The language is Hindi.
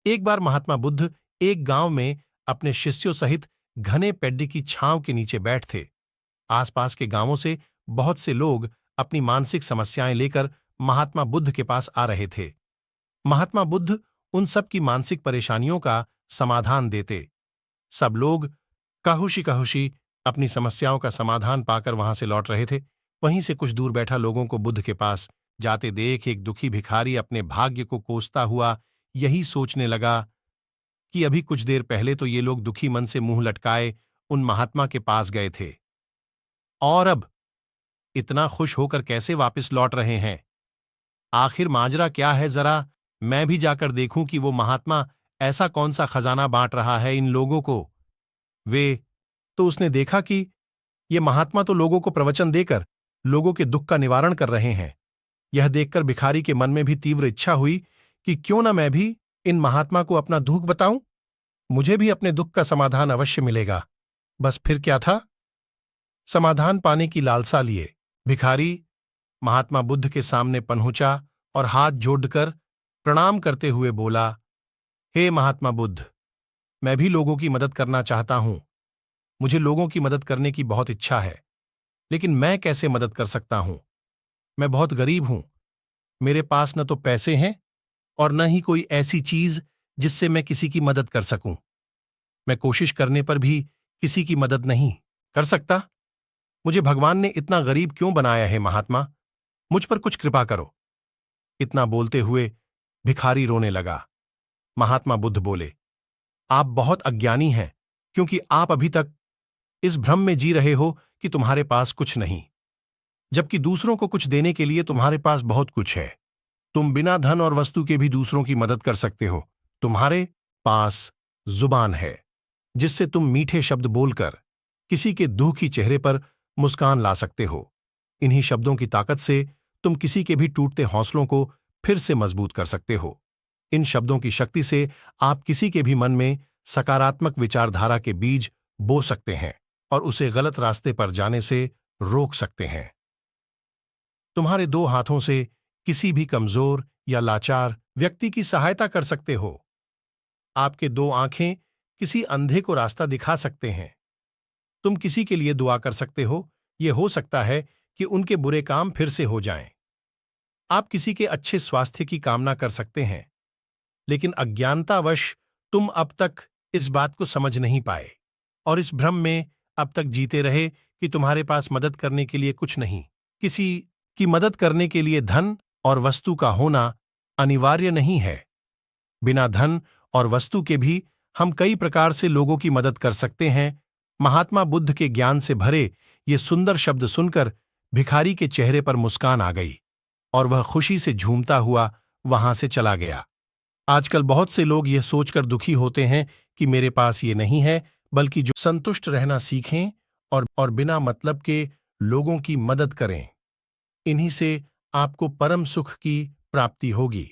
एक बार महात्मा बुद्ध एक गांव में अपने शिष्यों सहित घने पेड़ की छांव के नीचे बैठ थे। आसपास के गांवों से बहुत से लोग अपनी मानसिक समस्याएं लेकर महात्मा बुद्ध के पास आ रहे थे। महात्मा बुद्ध उन सब की मानसिक परेशानियों का समाधान देते। सब लोग काहुशी काहुशी अपनी समस्याओं का समाधान पाकर वहां से लौट रहे थे। वहीं से कुछ दूर बैठा लोगों को बुद्ध के पास जाते देख एक दुखी भिखारी अपने भाग्य को कोसता हुआ यही सोचने लगा कि अभी कुछ देर पहले तो ये लोग दुखी मन से मुंह लटकाए उन महात्मा के पास गए थे, और अब इतना खुश होकर कैसे वापस लौट रहे हैं? आखिर माजरा क्या है? जरा मैं भी जाकर देखूं कि वो महात्मा ऐसा कौन सा खजाना बांट रहा है इन लोगों को। वे तो उसने देखा कि ये महात्मा तो लोगों को प्रवचन देकर लोगों के दुख का निवारण कर रहे हैं। यह देखकर भिखारी के मन में भी तीव्र इच्छा हुई कि क्यों न मैं भी इन महात्मा को अपना दुख बताऊं, मुझे भी अपने दुख का समाधान अवश्य मिलेगा। बस फिर क्या था, समाधान पाने की लालसा लिए भिखारी महात्मा बुद्ध के सामने पहुंचा और हाथ जोड़कर प्रणाम करते हुए बोला, हे महात्मा बुद्ध, मैं भी लोगों की मदद करना चाहता हूं। मुझे लोगों की मदद करने की बहुत इच्छा है, लेकिन मैं कैसे मदद कर सकता हूं? मैं बहुत गरीब हूं। मेरे पास न तो पैसे हैं और न ही कोई ऐसी चीज जिससे मैं किसी की मदद कर सकूं। मैं कोशिश करने पर भी किसी की मदद नहीं कर सकता। मुझे भगवान ने इतना गरीब क्यों बनाया है महात्मा? मुझ पर कुछ कृपा करो। इतना बोलते हुए भिखारी रोने लगा। महात्मा बुद्ध बोले, आप बहुत अज्ञानी हैं, क्योंकि आप अभी तक इस भ्रम में जी रहे हो कि तुम्हारे पास कुछ नहीं, जबकि दूसरों को कुछ देने के लिए तुम्हारे पास बहुत कुछ है। तुम बिना धन और वस्तु के भी दूसरों की मदद कर सकते हो। तुम्हारे पास जुबान है, जिससे तुम मीठे शब्द बोलकर किसी के दुखी चेहरे पर मुस्कान ला सकते हो। इन्हीं शब्दों की ताकत से तुम किसी के भी टूटते हौसलों को फिर से मजबूत कर सकते हो। इन शब्दों की शक्ति से आप किसी के भी मन में सकारात्मक विचारधारा के बीज बो सकते हैं और उसे गलत रास्ते पर जाने से रोक सकते हैं। तुम्हारे दो हाथों से किसी भी कमजोर या लाचार व्यक्ति की सहायता कर सकते हो। आपके दो आंखें किसी अंधे को रास्ता दिखा सकते हैं। तुम किसी के लिए दुआ कर सकते हो। यह हो सकता है कि उनके बुरे काम फिर से हो जाएं। आप किसी के अच्छे स्वास्थ्य की कामना कर सकते हैं, लेकिन अज्ञानतावश तुम अब तक इस बात को समझ नहीं पाए और इस भ्रम में अब तक जीते रहे कि तुम्हारे पास मदद करने के लिए कुछ नहीं। किसी की मदद करने के लिए धन और वस्तु का होना अनिवार्य नहीं है। बिना धन और वस्तु के भी हम कई प्रकार से लोगों की मदद कर सकते हैं। महात्मा बुद्ध के ज्ञान से भरे ये सुंदर शब्द सुनकर भिखारी के चेहरे पर मुस्कान आ गई और वह खुशी से झूमता हुआ वहां से चला गया। आजकल बहुत से लोग यह सोचकर दुखी होते हैं कि मेरे पास ये नहीं है, बल्कि जो संतुष्ट रहना सीखें और बिना मतलब के लोगों की मदद करें। इन्हीं से आपको परम सुख की प्राप्ति होगी।